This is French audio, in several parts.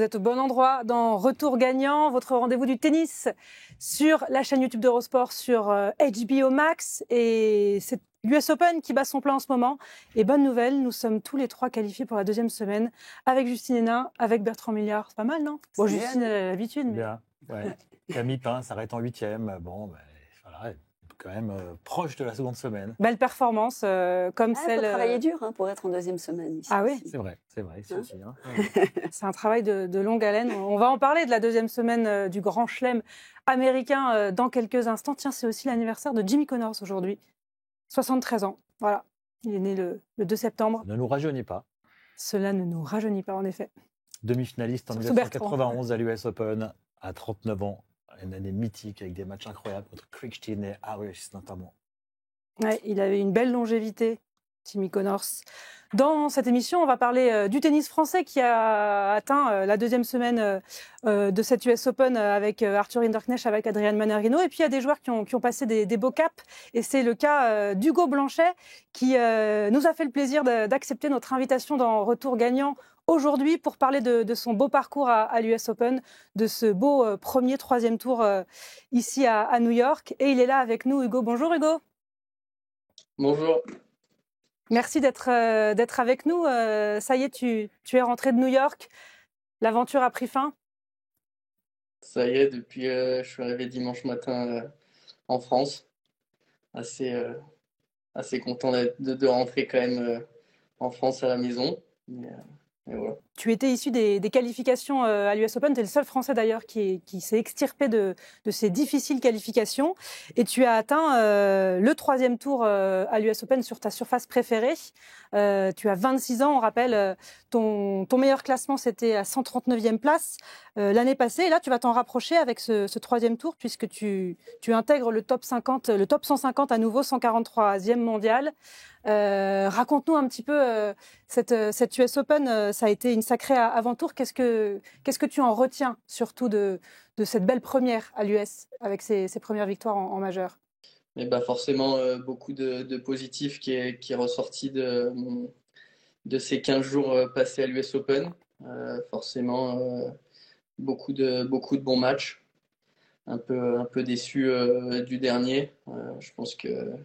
êtes au bon endroit dans Retour Gagnant, votre rendez-vous du tennis sur la chaîne YouTube d'Eurosport sur HBO Max. Et c'est l'US Open qui bat son plein en ce moment. Et bonne nouvelle, nous sommes tous les trois qualifiés pour la deuxième semaine avec Justine Hénin, avec Bertrand Milliard. C'est pas mal, non? Bon, Justine a l'habitude. Mais... Bien, ouais. Camille Pain s'arrête en 8e. Bon, ben, voilà, quand même proche de la seconde semaine. Belle performance, comme celle... Il faut travailler dur pour être en deuxième semaine ici. Ah oui, c'est vrai, ici aussi. Hein. C'est un travail de longue haleine. On va en parler de la deuxième semaine du Grand Chelem américain dans quelques instants. Tiens, c'est aussi l'anniversaire de Jimmy Connors aujourd'hui. 73 ans, voilà. Il est né le 2 septembre. Ne nous rajeunit pas. Cela ne nous rajeunit pas, en effet. Demi-finaliste en Surtout 1991 à l'US Open, à 39 ans. Une année mythique avec des matchs incroyables contre Kriegstein et Harris notamment. Ouais, il avait une belle longévité, Jimmy Connors. Dans cette émission, on va parler du tennis français qui a atteint la deuxième semaine de cette US Open avec Arthur Hinderknecht, avec Adrian Manarino. Et puis, il y a des joueurs qui ont passé des beaux caps. Et c'est le cas d'Hugo Blanchet qui nous a fait le plaisir d'accepter notre invitation dans Retour Gagnant aujourd'hui pour parler de son beau parcours à l'US Open, de ce beau premier, troisième tour ici à New York. Et il est là avec nous, Hugo. Bonjour, Hugo. Bonjour. Merci d'être avec nous. Ça y est, tu es rentré de New York. L'aventure a pris fin. Ça y est, depuis je suis arrivé dimanche matin en France. Assez content de rentrer quand même en France à la maison. Et voilà. Tu étais issu des qualifications à l'US Open. Tu es le seul Français d'ailleurs qui s'est extirpé de ces difficiles qualifications. Et tu as atteint le troisième tour à l'US Open sur ta surface préférée. Tu as 26 ans, on rappelle. Ton meilleur classement, c'était à 139e place l'année passée. Et là, tu vas t'en rapprocher avec ce troisième tour puisque tu intègres le top 50, le top 150 à nouveau, 143e mondial. Raconte-nous un petit peu cette US Open. Ça a été une sacrée aventure. Qu'est-ce que tu en retiens surtout de cette belle première à l'US avec ces premières victoires en majeur? Mais forcément, beaucoup de positifs qui est ressorti de ces 15 jours passés à l'US Open. Forcément, beaucoup de bons matchs. Un peu déçu du dernier. Je pense que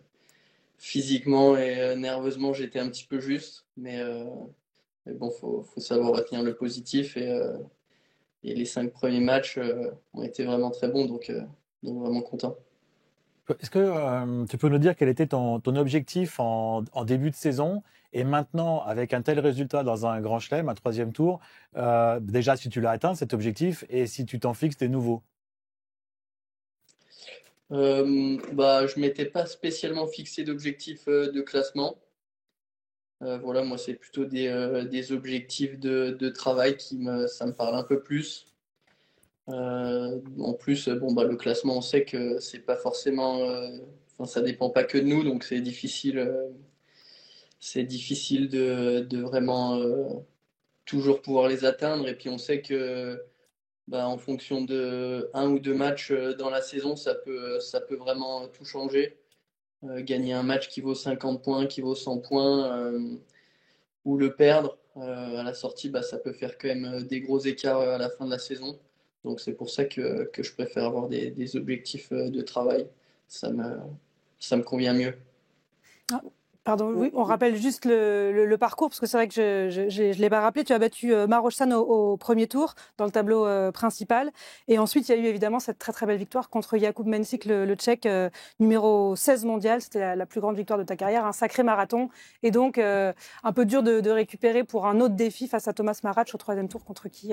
physiquement et nerveusement, j'étais un petit peu juste. Mais bon, faut savoir retenir le positif. Et les 5 premiers matchs ont été vraiment très bons. Donc vraiment content. Est-ce que tu peux nous dire quel était ton objectif en début de saison et maintenant, avec un tel résultat dans un grand chelem, un troisième tour, déjà si tu l'as atteint cet objectif et si tu t'en fixes des nouveaux? Je m'étais pas spécialement fixé d'objectif de classement. Voilà, moi c'est plutôt des objectifs de travail ça me parle un peu plus. En plus, le classement, on sait que c'est pas forcément, ça dépend pas que de nous, donc c'est difficile de vraiment toujours pouvoir les atteindre. Et puis on sait que en fonction de un ou deux matchs dans la saison, ça peut vraiment tout changer. Gagner un match qui vaut 50 points, qui vaut 100 points, ou le perdre à la sortie, ça peut faire quand même des gros écarts à la fin de la saison. Donc c'est pour ça que je préfère avoir des objectifs de travail. Ça me convient mieux. Ah, pardon, oui, on rappelle juste le parcours, parce que c'est vrai que je ne l'ai pas rappelé. Tu as battu Maroš San au premier tour, dans le tableau principal. Et ensuite, il y a eu évidemment cette très très belle victoire contre Jakub Mensik, le Tchèque, numéro 16 mondial. C'était la plus grande victoire de ta carrière, un sacré marathon. Et donc, un peu dur de récupérer pour un autre défi face à Thomas Marach au troisième tour, contre qui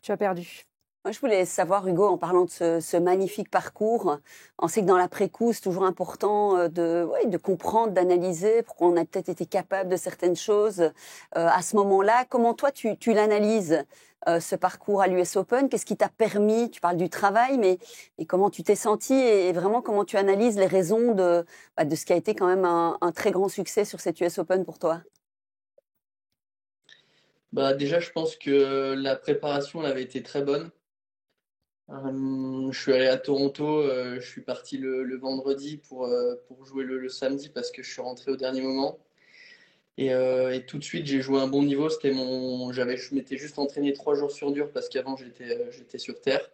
tu as perdu. Moi, je voulais savoir, Hugo, en parlant de ce magnifique parcours, on sait que dans l'après-coup, c'est toujours important de comprendre, d'analyser, pourquoi on a peut-être été capable de certaines choses à ce moment-là. Comment toi, tu l'analyses, ce parcours à l'US Open? Qu'est-ce qui t'a permis, tu parles du travail, mais et comment tu t'es senti et vraiment comment tu analyses les raisons de ce qui a été quand même un très grand succès sur cette US Open pour toi? Déjà, je pense que la préparation elle avait été très bonne. Je suis allé à Toronto, je suis parti le vendredi pour jouer le samedi parce que je suis rentré au dernier moment. Et tout de suite, j'ai joué un bon niveau. Je m'étais juste entraîné 3 jours sur dur parce qu'avant, j'étais sur terre.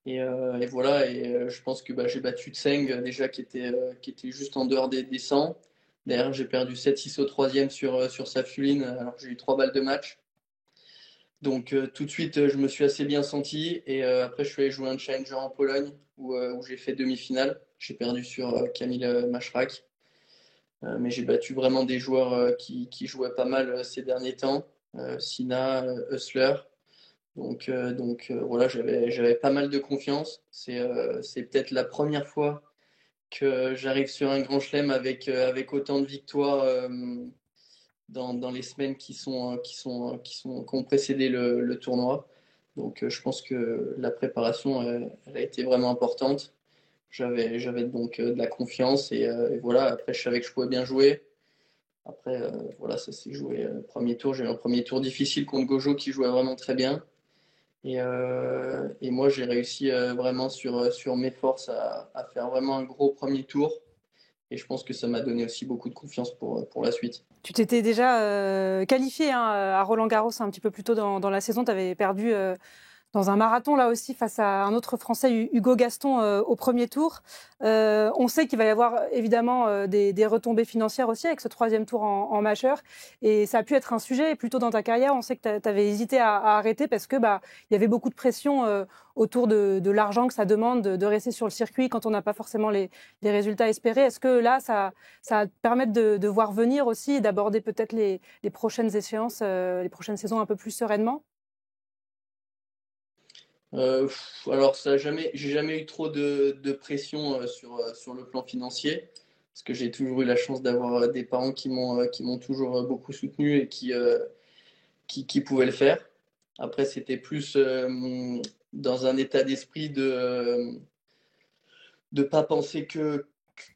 Et voilà, je pense que j'ai battu Tseng déjà qui était juste en dehors des 100. D'ailleurs, j'ai perdu 7-6 au troisième sur Safiuline alors que j'ai eu 3 balles de match. Donc tout de suite, je me suis assez bien senti. Et après, je suis allé jouer un challenger en Pologne où j'ai fait demi-finale. J'ai perdu sur Kamil Machrak. Mais j'ai battu vraiment des joueurs qui jouaient pas mal ces derniers temps. Sina, Hustler. Voilà, j'avais pas mal de confiance. C'est peut-être la première fois que j'arrive sur un grand chelem avec autant de victoires dans les semaines qui ont précédé le tournoi. Donc je pense que la préparation elle a été vraiment importante. J'avais donc de la confiance et voilà, après je savais que je pouvais bien jouer. Après, voilà, ça s'est joué premier tour. J'ai eu un premier tour difficile contre Gojo qui jouait vraiment très bien. Et moi, j'ai réussi vraiment sur mes forces à faire vraiment un gros premier tour. Et je pense que ça m'a donné aussi beaucoup de confiance pour la suite. Tu t'étais déjà qualifié à Roland-Garros un petit peu plus tôt dans la saison. Tu avais perdu dans un marathon, là aussi, face à un autre Français, Hugo Gaston, au premier tour. On sait qu'il va y avoir évidemment des retombées financières aussi avec ce troisième tour en majeur. Et ça a pu être un sujet plutôt dans ta carrière. On sait que tu avais hésité à arrêter parce que il y avait beaucoup de pression autour de l'argent que ça demande de rester sur le circuit quand on n'a pas forcément les résultats espérés. Est-ce que là, ça va te permettre de voir venir aussi et d'aborder peut-être les prochaines échéances, les prochaines saisons un peu plus sereinement? Alors, j'ai jamais eu trop de pression sur le plan financier, parce que j'ai toujours eu la chance d'avoir des parents qui m'ont toujours beaucoup soutenu et qui pouvaient le faire. Après, c'était plus dans un état d'esprit de pas penser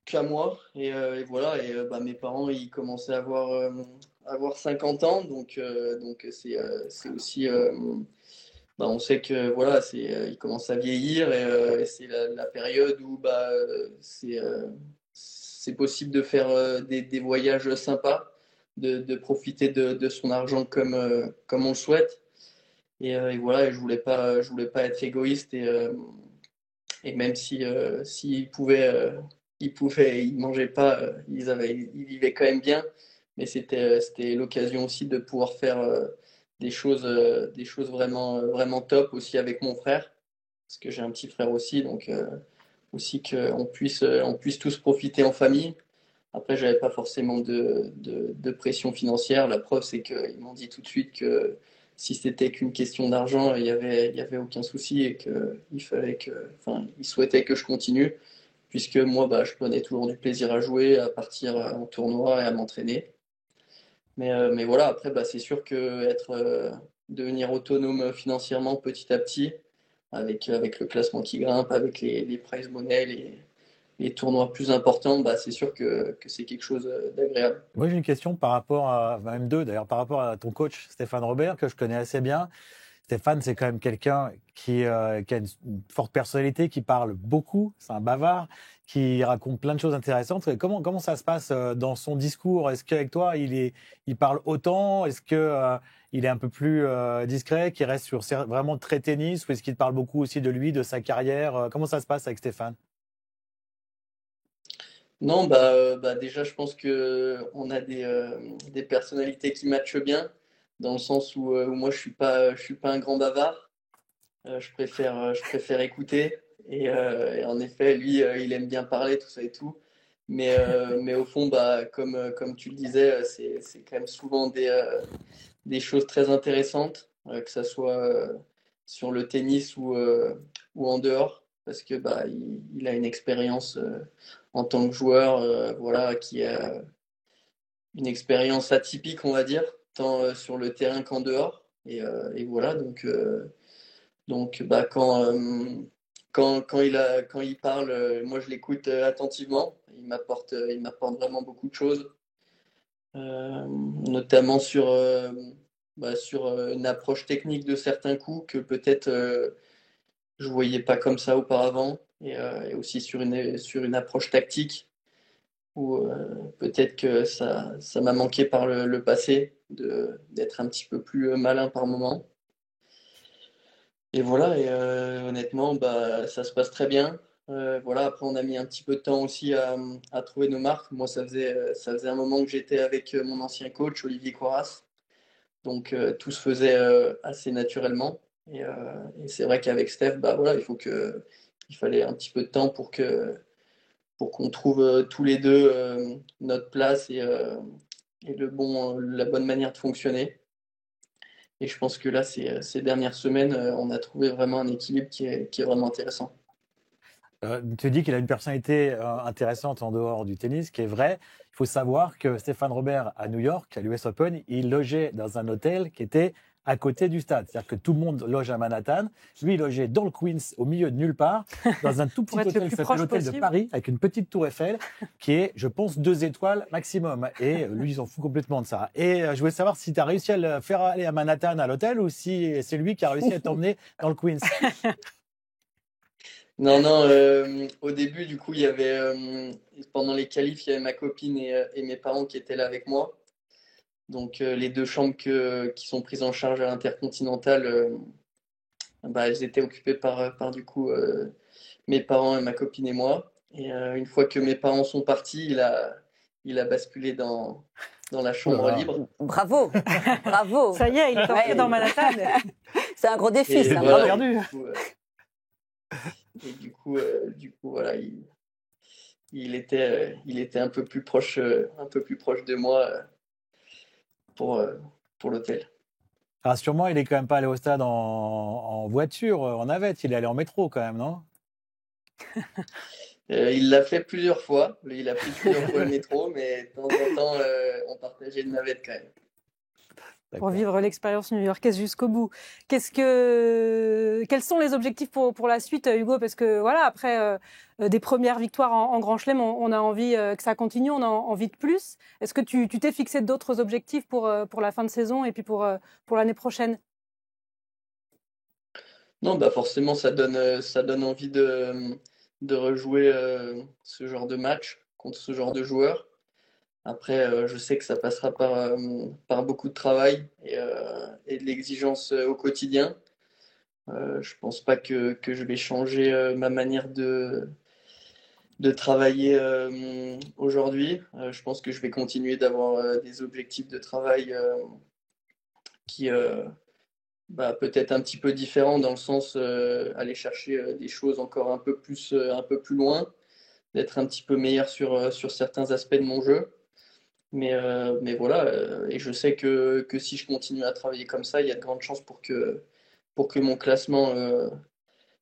qu'à moi. Et voilà, mes parents, ils commençaient à avoir 50 ans, donc c'est aussi on sait que voilà, ils commencent à vieillir et c'est la période où c'est possible de faire des voyages sympas, de profiter de son argent comme on le souhaite. Et voilà, et je voulais pas être égoïste et même si ils mangeaient pas, ils vivaient quand même bien, mais c'était l'occasion aussi de pouvoir faire des choses vraiment top aussi avec mon frère, parce que j'ai un petit frère aussi, donc aussi on puisse tous profiter en famille. Après, j'avais pas forcément de pression financière. La preuve, c'est qu'ils m'ont dit tout de suite que si c'était qu'une question d'argent, il y avait aucun souci et ils souhaitaient que je continue, puisque moi, je prenais toujours du plaisir à jouer, à partir en tournoi et à m'entraîner. Mais voilà, après, c'est sûr que devenir autonome financièrement petit à petit, avec le classement qui grimpe, avec les prize money, les tournois plus importants, c'est sûr que c'est quelque chose d'agréable. Moi, j'ai une question par rapport même deux d'ailleurs, par rapport à ton coach Stéphane Robert, que je connais assez bien. Stéphane, c'est quand même quelqu'un qui a une forte personnalité, qui parle beaucoup, c'est un bavard, qui raconte plein de choses intéressantes. Comment ça se passe dans son discours? Est-ce qu'avec toi, il parle autant? Est-ce que il est un peu plus discret, qui reste vraiment très tennis? Ou est-ce qu'il te parle beaucoup aussi de lui, de sa carrière? Comment ça se passe avec Stéphane? Non, déjà, je pense que on a des personnalités qui matchent bien, dans le sens où moi, je suis pas un grand bavard. Je préfère écouter. Et en effet, lui, il aime bien parler, tout ça et tout. Mais au fond, comme tu le disais, c'est quand même souvent des choses très intéressantes, que ça soit sur le tennis ou en dehors, parce que il a une expérience en tant que joueur, voilà, qui a une expérience atypique, on va dire, tant sur le terrain qu'en dehors. Et voilà, donc quand il parle, moi je l'écoute attentivement. Il m'apporte vraiment beaucoup de choses, notamment sur une approche technique de certains coups que peut-être je voyais pas comme ça auparavant, et aussi sur une approche tactique. où peut-être que ça m'a manqué par le passé, d'être un petit peu plus malin par moment. Et voilà, et honnêtement, bah, ça se passe très bien. Voilà, après, on a mis un petit peu de temps aussi à trouver nos marques. Moi, ça faisait un moment que j'étais avec mon ancien coach, Olivier Coras. Donc, tout se faisait assez naturellement. Et c'est vrai qu'avec Steph, bah, voilà, il fallait un petit peu de temps pour qu'on trouve tous les deux notre place et la bonne manière de fonctionner. Et je pense que là, ces dernières semaines, on a trouvé vraiment un équilibre qui est vraiment intéressant. Tu dis qu'il a une personnalité intéressante en dehors du tennis, qui est vrai. Il faut savoir que Stéphane Robert, à New York, à l'US Open, il logeait dans un hôtel qui était à côté du stade. C'est-à-dire que tout le monde loge à Manhattan. Lui, il logeait dans le Queens, au milieu de nulle part, dans un tout petit hôtel qui s'appelle l'hôtel de Paris, avec une petite tour Eiffel, qui est, je pense, 2 étoiles maximum. Et lui, il s'en fout complètement de ça. Et je voulais savoir si tu as réussi à le faire aller à Manhattan à l'hôtel ou si c'est lui qui a réussi à t'emmener dans le Queens. Non, non, au début, du coup, pendant les qualifs, il y avait ma copine et mes parents qui étaient là avec moi. Donc, les 2 chambres qui sont prises en charge à l'Intercontinental, bah, elles étaient occupées par du coup, mes parents et ma copine et moi. Et une fois que mes parents sont partis, il a basculé dans la chambre libre. Bravo, bravo. Ça y est, il est entré dans Manhattan. C'est un gros défi, Et ça. voilà, perdu. Du coup, voilà, il était un peu plus proche de moi pour l'hôtel. Rassure-moi, il est quand même pas allé au stade en voiture, en navette. Il est allé en métro quand même, non? Il l'a fait plusieurs fois. Il a pris plusieurs fois le métro, mais de temps en temps, on partageait une navette quand même. Pour vivre l'expérience new-yorkaise jusqu'au bout. Quels sont les objectifs pour la suite, Hugo? Parce que voilà, après des premières victoires en Grand Chelem, on a envie que ça continue, on a envie de plus. Est-ce que tu t'es fixé d'autres objectifs pour la fin de saison et puis pour l'année prochaine? Non, bah forcément, ça donne envie de rejouer ce genre de match contre ce genre de joueurs. Après, je sais que ça passera par beaucoup de travail et de l'exigence au quotidien. Je pense pas que je vais changer ma manière de travailler aujourd'hui. Je pense que je vais continuer d'avoir des objectifs de travail qui bah, peut-être un petit peu différents dans le sens aller chercher des choses encore un peu plus loin, d'être un petit peu meilleur sur certains aspects de mon jeu. Mais voilà, et je sais que si je continue à travailler comme ça, il y a de grandes chances pour que mon classement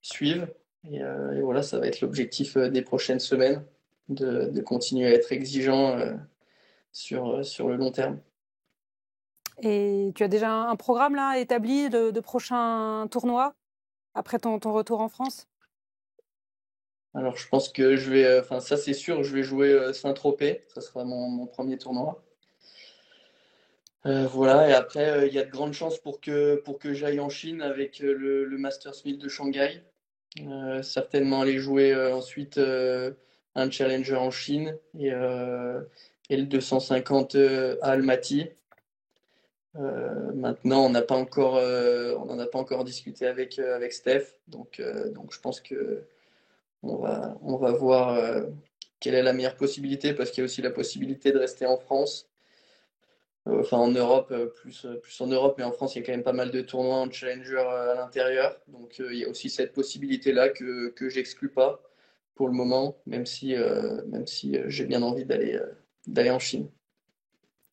suive. Et voilà, ça va être l'objectif des prochaines semaines, de continuer à être exigeant sur le long terme. Et tu as déjà un programme là établi de prochains tournois après ton retour en France? Alors je pense que je vais, enfin ça c'est sûr, je vais jouer Saint-Tropez, ça sera mon premier tournoi. Voilà, et après il y a de grandes chances pour que j'aille en Chine avec le Masters 1000 de Shanghai. Certainement aller jouer ensuite un challenger en Chine et le 250 à Almaty. Maintenant, on n'en a pas encore discuté avec Steph, donc je pense que on va voir quelle est la meilleure possibilité, parce qu'il y a aussi la possibilité de rester en France. Enfin, en Europe, plus en Europe, mais en France, il y a quand même pas mal de tournois en challenger à l'intérieur. Donc, il y a aussi cette possibilité-là que j'exclus pas pour le moment, même si j'ai bien envie d'aller en Chine.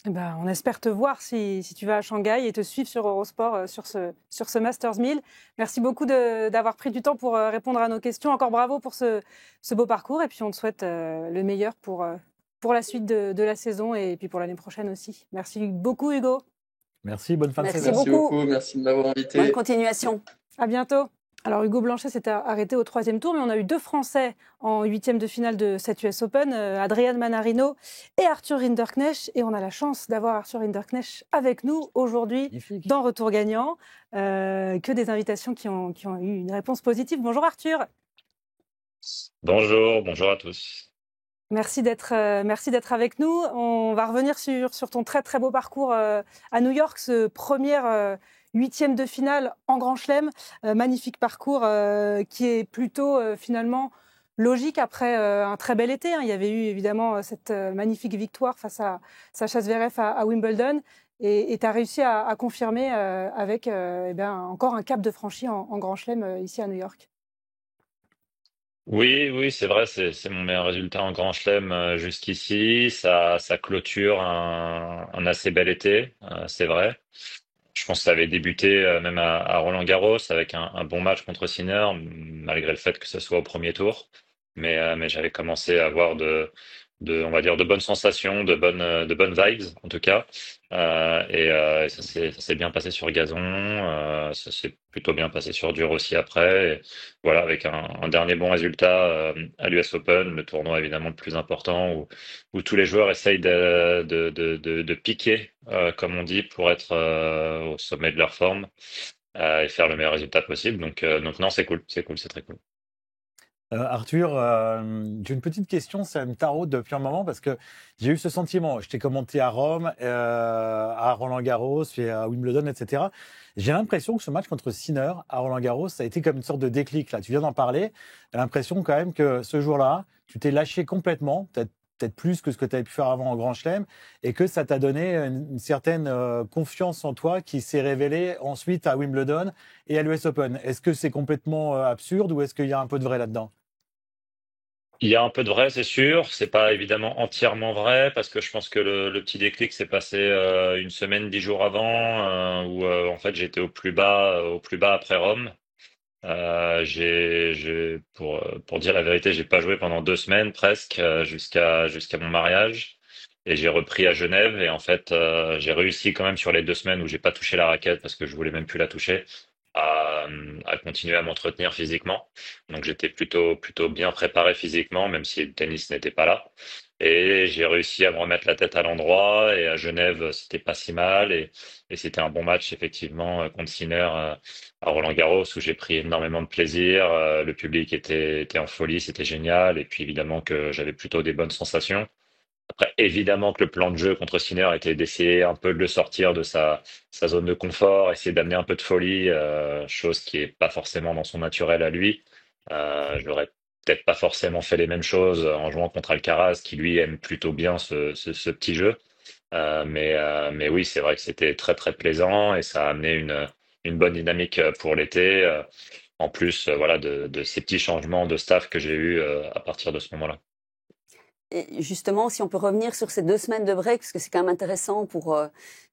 Eh ben, on espère te voir si tu vas à Shanghai et te suivre sur Eurosport sur ce Masters 1000. Merci beaucoup d'avoir pris du temps pour répondre à nos questions. Encore bravo pour ce beau parcours et puis on te souhaite le meilleur pour la suite de la saison et puis pour l'année prochaine aussi. Merci beaucoup Hugo. Merci, bonne fin de saison. Merci beaucoup, merci de m'avoir invité. Bonne continuation. À bientôt. Alors Hugo Blanchet s'était arrêté au 3e tour, mais on a eu 2 Français en 8e de finale de cette US Open, Adrian Manarino et Arthur Rinderknecht. Et on a la chance d'avoir Arthur Rinderknecht avec nous aujourd'hui dans Retour Gagnant. Que des invitations qui ont eu une réponse positive. Bonjour Arthur. Bonjour à tous. Merci d'être avec nous. On va revenir sur ton très très beau parcours à New York, ce premier huitième de finale en Grand Chelem, magnifique parcours qui est plutôt finalement logique après un très bel été. Il y avait eu évidemment cette magnifique victoire face à Sacha Zverev à Wimbledon, et tu as réussi à confirmer avec encore un cap de franchi en Grand Chelem ici à New York. Oui, oui, c'est vrai, c'est mon meilleur résultat en Grand Chelem jusqu'ici. Ça clôture un assez bel été, c'est vrai. Je pense que ça avait débuté même à Roland-Garros avec un bon match contre Sinner, malgré le fait que ce soit au premier tour. Mais j'avais commencé à avoir on va dire, de bonnes sensations, de bonnes vibes en tout cas. Et ça s'est bien passé sur gazon, ça s'est plutôt bien passé sur dur aussi après. Et voilà, avec un dernier bon résultat à l'US Open, le tournoi évidemment le plus important où tous les joueurs essayent de piquer, comme on dit, pour être au sommet de leur forme et faire le meilleur résultat possible. Donc non, c'est cool, c'est très cool. Arthur, j'ai une petite question, ça me taraude depuis un moment parce que j'ai eu ce sentiment. Je t'ai commenté à Rome, à Roland-Garros, puis à Wimbledon, etc. J'ai l'impression que ce match contre Sinner à Roland-Garros, ça a été comme une sorte de déclic. Là, tu viens d'en parler. J'ai l'impression quand même que ce jour-là, tu t'es lâché complètement, peut-être plus que ce que tu avais pu faire avant en Grand Chelem, et que ça t'a donné une certaine confiance en toi qui s'est révélée ensuite à Wimbledon et à l'US Open. Est-ce que c'est complètement absurde ou est-ce qu'il y a un peu de vrai là-dedans? Il y a un peu de vrai, c'est sûr. C'est pas évidemment entièrement vrai parce que je pense que le petit déclic s'est passé une semaine, 10 jours avant, où en fait j'étais au plus bas après Rome. Pour dire la vérité, j'ai pas joué pendant 2 semaines presque jusqu'à mon mariage, et j'ai repris à Genève. Et en fait, j'ai réussi quand même sur les 2 semaines où j'ai pas touché la raquette parce que je voulais même plus la toucher, à, à continuer à m'entretenir physiquement. Donc j'étais plutôt bien préparé physiquement, même si le tennis n'était pas là. Et j'ai réussi à me remettre la tête à l'endroit. Et à Genève, c'était pas si mal. Et c'était un bon match effectivement contre Sinner à Roland-Garros où j'ai pris énormément de plaisir. Le public était en folie, c'était génial. Et puis évidemment que j'avais plutôt des bonnes sensations. Après, évidemment que le plan de jeu contre Sinner était d'essayer un peu de le sortir de sa zone de confort, essayer d'amener un peu de folie, chose qui est pas forcément dans son naturel à lui. J'aurais peut-être pas forcément fait les mêmes choses en jouant contre Alcaraz, qui lui aime plutôt bien ce petit jeu. Mais oui, c'est vrai que c'était très très plaisant et ça a amené une bonne dynamique pour l'été. En plus, voilà, de ces petits changements de staff que j'ai eu à partir de ce moment-là. Et justement, si on peut revenir sur ces 2 semaines de break, parce que c'est quand même intéressant pour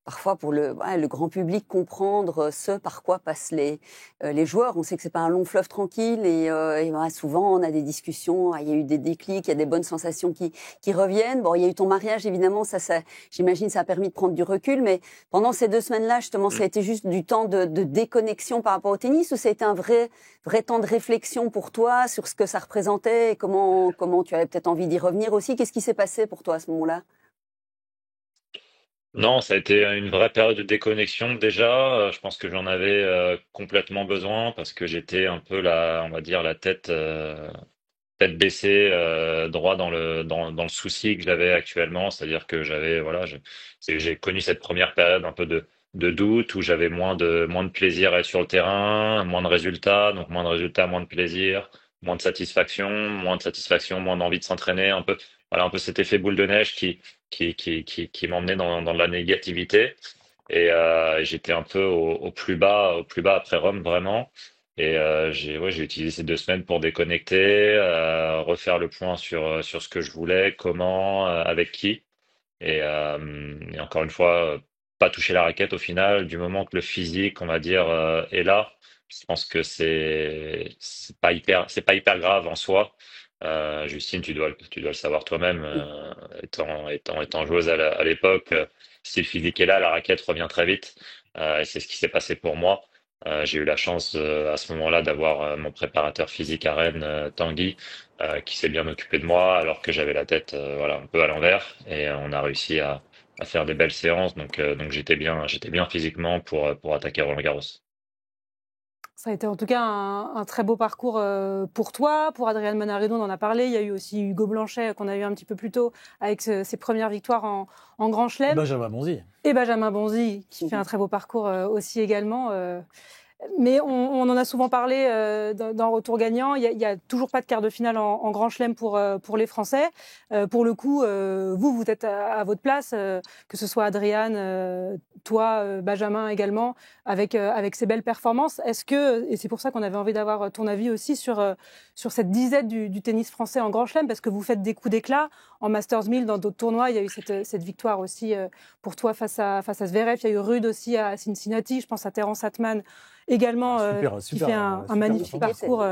parfois pour le grand public comprendre ce par quoi passent les joueurs. On sait que c'est pas un long fleuve tranquille et voilà, souvent on a des discussions, il y a eu des déclics, il y a des bonnes sensations qui reviennent. Bon, il y a eu ton mariage évidemment, ça j'imagine ça a permis de prendre du recul, mais pendant ces 2 semaines-là, justement, ça a été juste du temps de déconnexion par rapport au tennis, ou ça a été un vrai temps de réflexion pour toi sur ce que ça représentait et comment tu avais peut-être envie d'y revenir aussi. Qu'est-ce qui s'est passé pour toi à ce moment-là? Non, ça a été une vraie période de déconnexion déjà. Je pense que j'en avais complètement besoin parce que j'étais un peu on va dire la tête baissée, droit dans le souci que j'avais actuellement. C'est-à-dire que voilà, j'ai connu cette première période un peu de doute où j'avais moins de plaisir à être sur le terrain, moins de résultats, donc moins de résultats, moins de plaisir, moins de satisfaction, moins d'envie de s'entraîner, un peu, voilà, un peu cet effet boule de neige qui m'emmenait dans de la négativité. Et j'étais un peu au plus bas après Rome, vraiment. Et j'ai utilisé ces 2 semaines pour déconnecter, refaire le point sur ce que je voulais, comment, avec qui. Et encore une fois, pas toucher la raquette au final, du moment que le physique, on va dire, est là. Je pense que c'est pas hyper grave en soi. Justine, tu dois le savoir toi-même, étant joueuse à l'époque. Si le physique est là, la raquette revient très vite. Et c'est ce qui s'est passé pour moi. J'ai eu la chance à ce moment-là d'avoir mon préparateur physique à Rennes, Tanguy, qui s'est bien occupé de moi alors que j'avais la tête voilà, un peu à l'envers. Et on a réussi à faire des belles séances. Donc j'étais bien physiquement pour attaquer Roland-Garros. Ça a été en tout cas un très beau parcours pour toi, pour Adrian Manarino, on en a parlé. Il y a eu aussi Hugo Blanchet qu'on a eu un petit peu plus tôt avec ses premières victoires en Grand Chelem. Benjamin Bonzi. Et Benjamin Bonzi qui fait un très beau parcours aussi également. Mais on en a souvent parlé dans Retour gagnant. Il y a toujours pas de quart de finale en Grand Chelem pour les Français. Pour le coup, vous êtes à votre place, que ce soit Adrian, toi, Benjamin également, avec ces belles performances. Est-ce que, et c'est pour ça qu'on avait envie d'avoir ton avis aussi sur cette disette du tennis français en Grand Chelem, parce que vous faites des coups d'éclat en Masters 1000, dans d'autres tournois. Il y a eu cette victoire aussi pour toi face à Zverev. Il y a eu Rude aussi à Cincinnati. Je pense à Terence Atman également, qui fait un magnifique parcours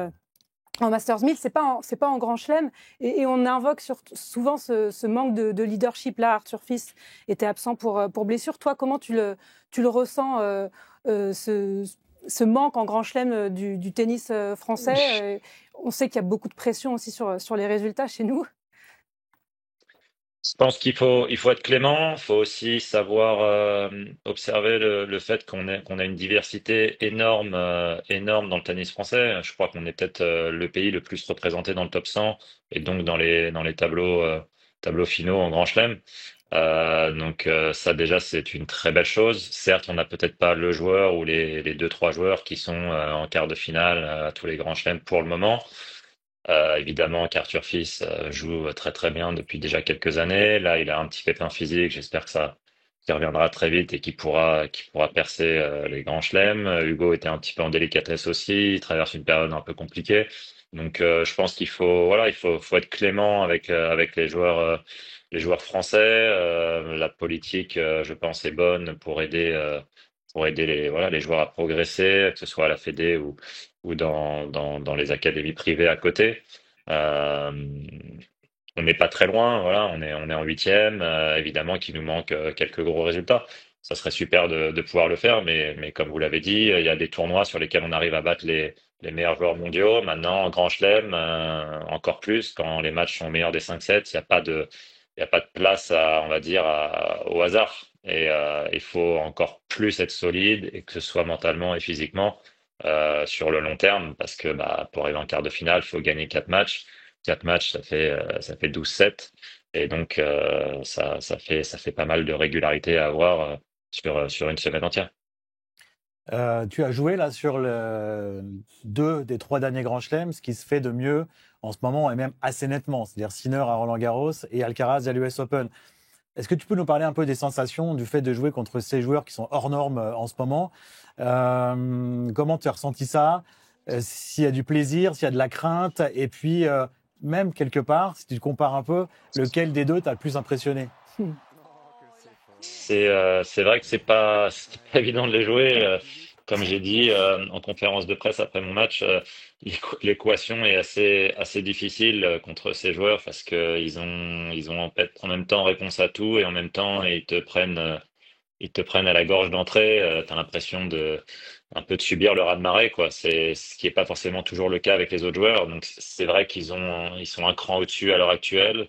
en Masters 1000. C'est pas en Grand Chelem. Et on invoque souvent ce manque de leadership. Là, Arthur Fils était absent pour blessure. Toi, comment tu le ressens, ce manque en Grand Chelem du tennis français? On sait qu'il y a beaucoup de pression aussi sur les résultats chez nous. Je pense qu'il faut être clément. Il faut aussi savoir observer le fait qu'on a une diversité énorme dans le tennis français. Je crois qu'on est peut-être le pays le plus représenté dans le top 100 et donc dans les tableaux finaux en Grand Chelem. Donc ça déjà c'est une très belle chose. Certes, on n'a peut-être pas le joueur ou les deux trois joueurs qui sont en quart de finale à tous les grands chelems pour le moment. Évidemment qu'Arthur Fils joue très très bien depuis déjà quelques années. Là, il a un petit pépin physique. J'espère que ça qu'il reviendra très vite et qu'il pourra percer les grands chelems. Hugo était un petit peu en délicatesse aussi. Il traverse une période un peu compliquée. Donc, je pense qu'il faut être clément avec les joueurs français. La politique, je pense, est bonne pour aider les joueurs à progresser, que ce soit à la Fédé ou dans les académies privées à côté. Euh, on n'est pas très loin, voilà, on est en huitième. Évidemment qu'il nous manque quelques gros résultats. Ça serait super de pouvoir le faire, mais comme vous l'avez dit, il y a des tournois sur lesquels on arrive à battre les meilleurs joueurs mondiaux. Maintenant, en Grand Chelem, encore plus, quand les matchs sont meilleurs des 5-7, il y a pas de place on va dire, au hasard. Et il faut encore plus être solide et que ce soit mentalement et physiquement sur le long terme, parce que pour arriver en quart de finale, il faut gagner 4 matchs. 4 matchs, ça fait 12-7. Et donc, ça fait pas mal de régularité à avoir sur une semaine entière. Tu as joué là sur 2 des 3 derniers grands chelems, ce qui se fait de mieux en ce moment et même assez nettement, c'est-à-dire Sinner à Roland-Garros et Alcaraz à l'US Open. Est-ce que tu peux nous parler un peu des sensations du fait de jouer contre ces joueurs qui sont hors normes en ce moment? Comment tu as ressenti ça? S'il y a du plaisir, s'il y a de la crainte, et puis même quelque part, si tu te compares un peu, lequel des deux t'a le plus impressionné? C'est vrai que c'est pas évident de les jouer. Comme j'ai dit en conférence de presse après mon match, l'équation est assez difficile contre ces joueurs parce que ils ont en même temps réponse à tout et en même temps ils te prennent à la gorge d'entrée. T'as l'impression un peu de subir le raz-de-marée, quoi. C'est ce qui est pas forcément toujours le cas avec les autres joueurs. Donc c'est vrai ils sont un cran au-dessus à l'heure actuelle.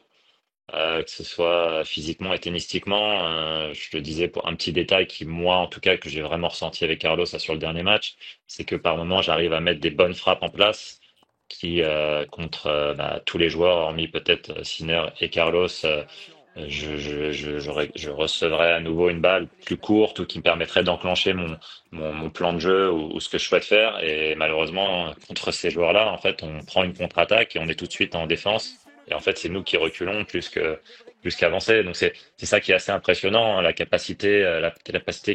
Que ce soit physiquement et tennistiquement. Je te disais pour un petit détail qui, moi, en tout cas, que j'ai vraiment ressenti avec Carlos là, sur le dernier match, c'est que par moment, j'arrive à mettre des bonnes frappes en place qui, contre tous les joueurs, hormis peut-être Sinner et Carlos, je recevrais à nouveau une balle plus courte ou qui me permettrait d'enclencher mon plan de jeu ou ce que je souhaite faire. Et malheureusement, contre ces joueurs-là, en fait, on prend une contre-attaque et on est tout de suite en défense. Et en fait, c'est nous qui reculons plus qu'avancer. Donc c'est ça qui est assez impressionnant, hein, la capacité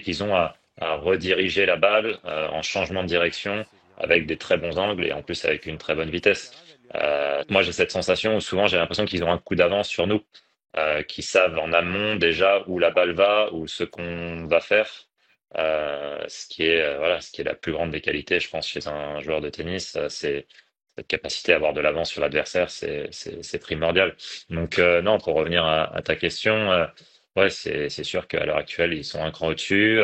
qu'ils ont à rediriger la balle en changement de direction avec des très bons angles et en plus avec une très bonne vitesse. Moi, j'ai cette sensation où souvent j'ai l'impression qu'ils ont un coup d'avance sur nous, qui savent en amont déjà où la balle va ou ce qu'on va faire. Ce qui est la plus grande des qualités, je pense, chez un joueur de tennis, c'est cette capacité à avoir de l'avance sur l'adversaire, c'est primordial. Donc non, pour revenir à ta question, ouais, c'est sûr qu'à l'heure actuelle, ils sont un cran au-dessus.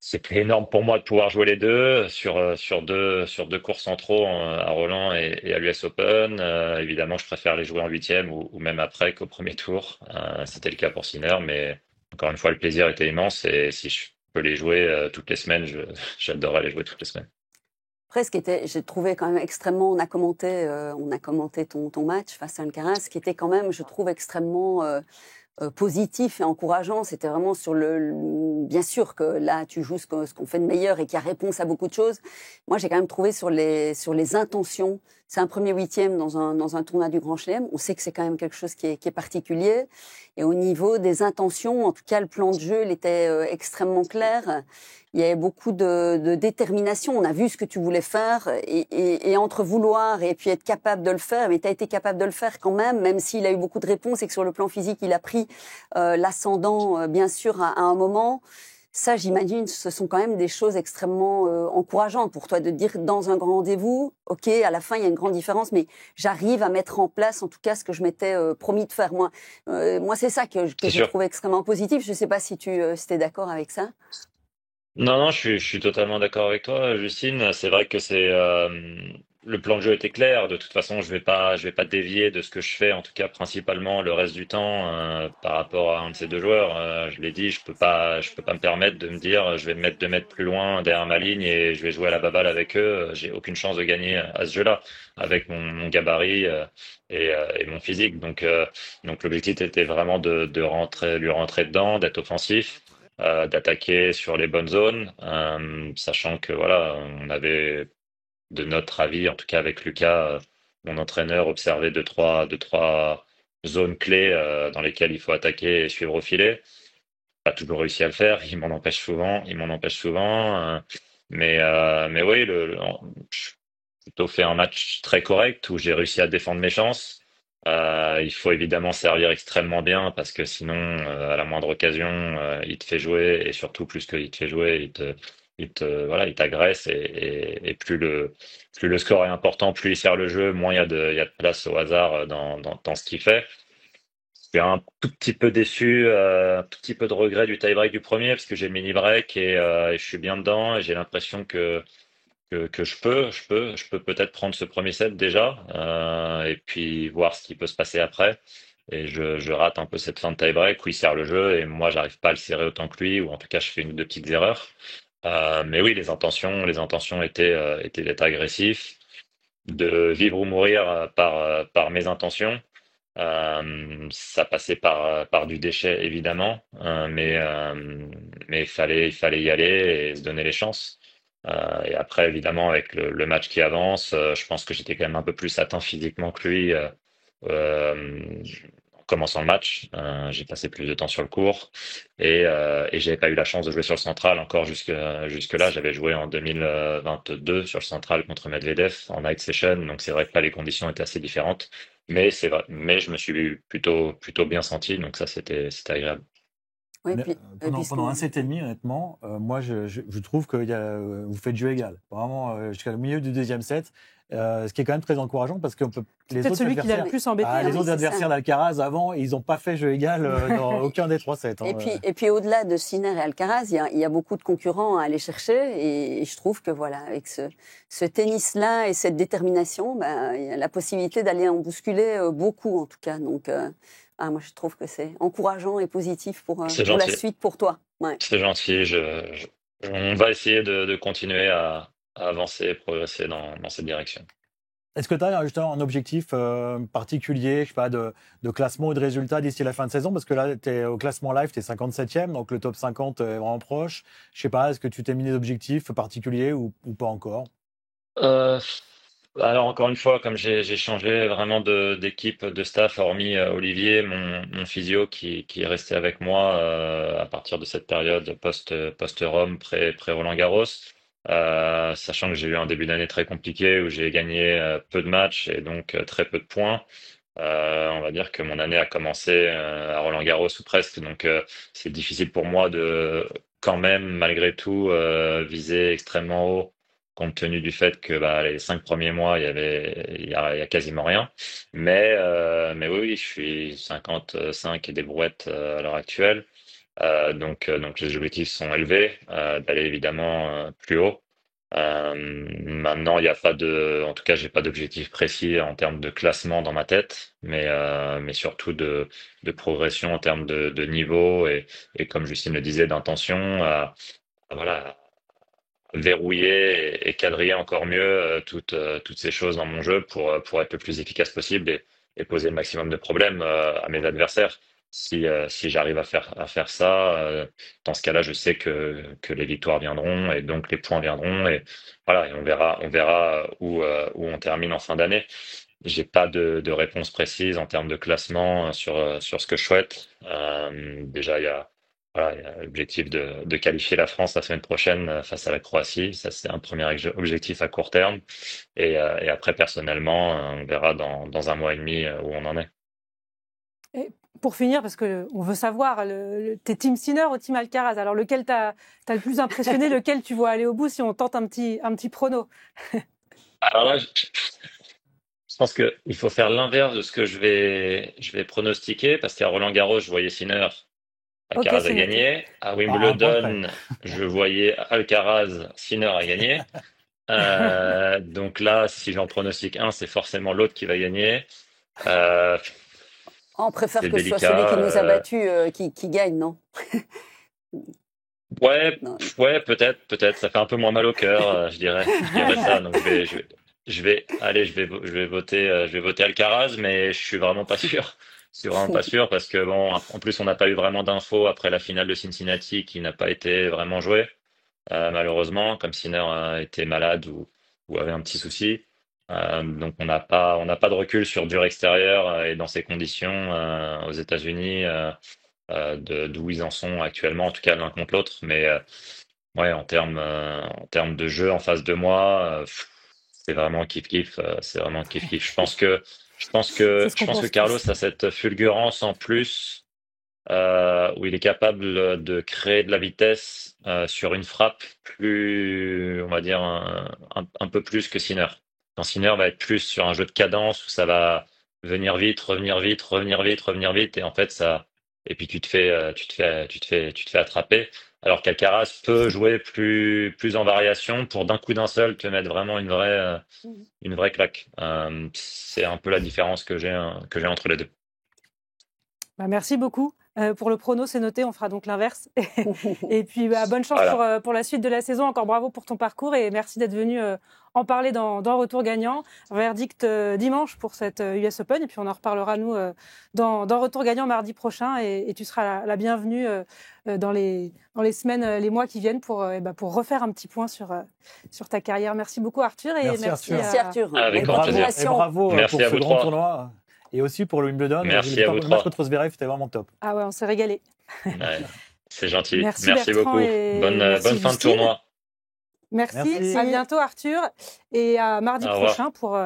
C'était énorme pour moi de pouvoir jouer les deux sur deux courses en trop à Roland et à l'US Open. Évidemment, je préfère les jouer en huitième ou même après qu'au premier tour. C'était le cas pour Sinner, mais encore une fois, le plaisir était immense. Et si peux les jouer toutes les semaines, j'adorerais les jouer toutes les semaines. Après, j'ai trouvé quand même extrêmement, on a commenté ton match face à Alcaraz, ce qui était quand même, je trouve, extrêmement positif et encourageant. C'était vraiment bien sûr que là, tu joues ce qu'on fait de meilleur et qu'il y a réponse à beaucoup de choses. Moi, j'ai quand même trouvé sur les intentions. C'est un premier huitième dans un tournoi du Grand Chelem. On sait que c'est quand même quelque chose qui est particulier. Et au niveau des intentions, en tout cas, le plan de jeu, il était extrêmement clair. Il y avait beaucoup de détermination. On a vu ce que tu voulais faire et entre vouloir et puis être capable de le faire, mais tu as été capable de le faire quand même s'il a eu beaucoup de réponses et que sur le plan physique, il a pris l'ascendant, bien sûr, à un moment. Ça, j'imagine, ce sont quand même des choses extrêmement encourageantes pour toi de dire dans un grand rendez-vous, ok, à la fin, il y a une grande différence, mais j'arrive à mettre en place, en tout cas, ce que je m'étais promis de faire. Moi, c'est ça que j'ai trouvé extrêmement positif. Je ne sais pas si tu es d'accord avec ça. Non, non, je suis totalement d'accord avec toi, Justine. C'est vrai que le plan de jeu était clair. De toute façon, je vais pas dévier de ce que je fais, en tout cas principalement le reste du temps par rapport à un de ces deux joueurs. Je l'ai dit, je peux pas me permettre de me dire, je vais me mettre 2 mètres plus loin derrière ma ligne et je vais jouer à la baballe avec eux. J'ai aucune chance de gagner à ce jeu-là avec mon gabarit et mon physique. Donc l'objectif était vraiment de lui rentrer dedans, d'être offensif. D'attaquer sur les bonnes zones, sachant que voilà, on avait de notre avis, en tout cas avec Lucas, mon entraîneur, observé deux, trois zones clés dans lesquelles il faut attaquer et suivre au filet. Pas toujours réussi à le faire, il m'en empêche souvent. Mais oui, j'ai plutôt fait un match très correct où j'ai réussi à défendre mes chances. Il faut évidemment servir extrêmement bien parce que sinon, à la moindre occasion, il te fait jouer et surtout plus qu'il te fait jouer, voilà, il t'agresse et plus le score est important, plus il sert le jeu, moins il y a de place au hasard dans ce qu'il fait. Je suis un tout petit peu déçu, un tout petit peu de regret du tie-break du premier parce que j'ai le mini-break et je suis bien dedans et j'ai l'impression que je peux peut-être prendre ce premier set déjà et puis voir ce qui peut se passer après. Et je rate un peu cette fin de tie-break où il sert le jeu et moi j'arrive pas à le serrer autant que lui ou en tout cas je fais une ou deux petites erreurs. Mais oui, les intentions étaient d'être agressif, de vivre ou mourir par mes intentions. Ça passait par du déchet évidemment, mais il fallait y aller et se donner les chances. Et après, évidemment, avec le match qui avance, je pense que j'étais quand même un peu plus atteint physiquement que lui en commençant le match. J'ai passé plus de temps sur le court et j'avais pas eu la chance de jouer sur le central encore jusque-là. J'avais joué en 2022 sur le central contre Medvedev en night session, donc c'est vrai que là, les conditions étaient assez différentes. Mais c'est vrai, mais je me suis plutôt bien senti, donc ça c'était agréable. Oui, Pendant un set et demi, honnêtement, moi je trouve que vous faites jeu égal. Vraiment, jusqu'au milieu du deuxième set, ce qui est quand même très encourageant parce que les autres celui qui l'a le plus embêté. Les autres adversaires d'Alcaraz avant, ils n'ont pas fait jeu égal dans aucun des 3 sets. Hein, et puis au-delà de Sinner et Alcaraz, il y a beaucoup de concurrents à aller chercher et je trouve que voilà, avec ce tennis-là et cette détermination, il y a la possibilité d'aller en bousculer beaucoup en tout cas. Donc moi, je trouve que c'est encourageant et positif pour la suite pour toi. Ouais. C'est gentil. On va essayer de continuer à avancer et progresser dans cette direction. Est-ce que tu as justement un objectif particulier, je sais pas, de classement ou de résultats d'ici la fin de saison? Parce que là, tu es au classement live, tu es 57e, donc le top 50 est vraiment proche. Je sais pas, est-ce que tu t'es mis des objectifs particuliers ou pas encore? Alors encore une fois, comme j'ai changé vraiment d'équipe, de staff, hormis Olivier, mon physio qui est resté avec moi à partir de cette période post-Rome, pré Roland-Garros, sachant que j'ai eu un début d'année très compliqué où j'ai gagné peu de matchs et donc très peu de points. On va dire que mon année a commencé à Roland-Garros ou presque, donc c'est difficile pour moi de quand même malgré tout viser extrêmement haut compte tenu du fait que les 5 premiers mois, il y a quasiment rien. Mais oui, je suis 55 et des brouettes à l'heure actuelle. Donc les objectifs sont élevés, d'aller évidemment plus haut. Maintenant, il n'y a pas en tout cas, j'ai pas d'objectif précis en termes de classement dans ma tête, mais surtout de progression en termes de niveau et comme Justine le disait, d'intention voilà, verrouiller et quadriller encore mieux toutes ces choses dans mon jeu pour être le plus efficace possible et poser le maximum de problèmes à mes adversaires. Si j'arrive à faire ça, dans ce cas-là, je sais que les victoires viendront et donc les points viendront et voilà, et on verra où on termine en fin d'année. J'ai pas de réponse précise en termes de classement sur ce que je souhaite. Déjà, il y a l'objectif de qualifier la France la semaine prochaine face à la Croatie. Ça, c'est un premier objectif à court terme. Et après, personnellement, on verra dans un mois et demi où on en est. Et pour finir, parce qu'on veut savoir, t'es Team Sinner ou Team Alcaraz? Alors, lequel t'as le plus impressionné, lequel tu vois aller au bout si on tente un petit prono? Alors là, je pense qu'il faut faire l'inverse de ce que je vais pronostiquer parce qu'à Roland-Garros, je voyais Sinner. Ok, Alcaraz a c'est noté. gagné. À À un point près. Wimbledon, je voyais Alcaraz, Sinner a gagné. Donc là, si j'en pronostique un, c'est forcément l'autre qui va gagner. Euh, On préfère c'est que ce soit celui délicat. qui nous a battus qui gagne, non? Ouais, Non. ouais, peut-être. Ça fait un peu moins mal au cœur, je dirais ça. Donc je vais voter, je vais voter Alcaraz, mais je suis vraiment pas sûr. Je suis vraiment pas sûr parce que bon, en plus on n'a pas eu vraiment d'infos après la finale de Cincinnati qui n'a pas été vraiment jouée. Malheureusement, comme Sinner était malade ou avait un petit souci. Donc on n'a pas de recul sur dur extérieur et dans ces conditions aux États-Unis d'où ils en sont actuellement, en tout cas l'un contre l'autre. Mais ouais, en termes de jeu en face de moi, c'est vraiment kiff kiff. C'est vraiment kiff kiff. C'est ce qu'on Je pense que pense Carlos tous. a cette fulgurance en plus où il est capable de créer de la vitesse sur une frappe plus, on va dire, un peu plus que Sinner. Quand Sinner va être plus sur un jeu de cadence où ça va venir vite, revenir vite, revenir vite, revenir vite, et en fait ça, et puis tu te fais attraper. Alors qu'Alcaraz peut jouer plus en variation pour d'un coup d'un seul te mettre vraiment une vraie claque. C'est un peu la différence que j'ai entre les deux. Bah, merci beaucoup. Pour le prono, c'est noté, on fera donc l'inverse. Et puis, bonne chance Voilà. pour la suite de la saison. Encore bravo pour ton parcours et merci d'être venu en parler dans Retour Gagnant. Verdict dimanche pour cette US Open et puis on en reparlera, nous, dans Retour Gagnant mardi prochain et tu seras la bienvenue dans les semaines, les mois qui viennent pour refaire un petit point sur ta carrière. Merci beaucoup, Arthur. Et Merci, Arthur. Merci Arthur. Avec Et grand bravo, plaisir. et bravo Merci pour à ce vous grand trois. tournoi. Et aussi pour le Wimbledon. Merci à vous Le match trois. contre Zverev, c'était vraiment top. Ah ouais, on s'est régalé. Ouais, c'est gentil. Merci Merci Bertrand beaucoup. et Bonne fin de Justine. tournoi. Merci. Merci. À bientôt Arthur et à mardi Au revoir. prochain pour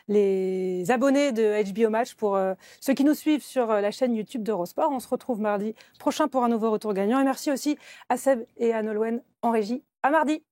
les abonnés de HBO Match, pour ceux qui nous suivent sur la chaîne YouTube d'Eurosport. On se retrouve mardi prochain pour un nouveau Retour Gagnant et merci aussi à Seb et à Nolwenn en régie. À mardi.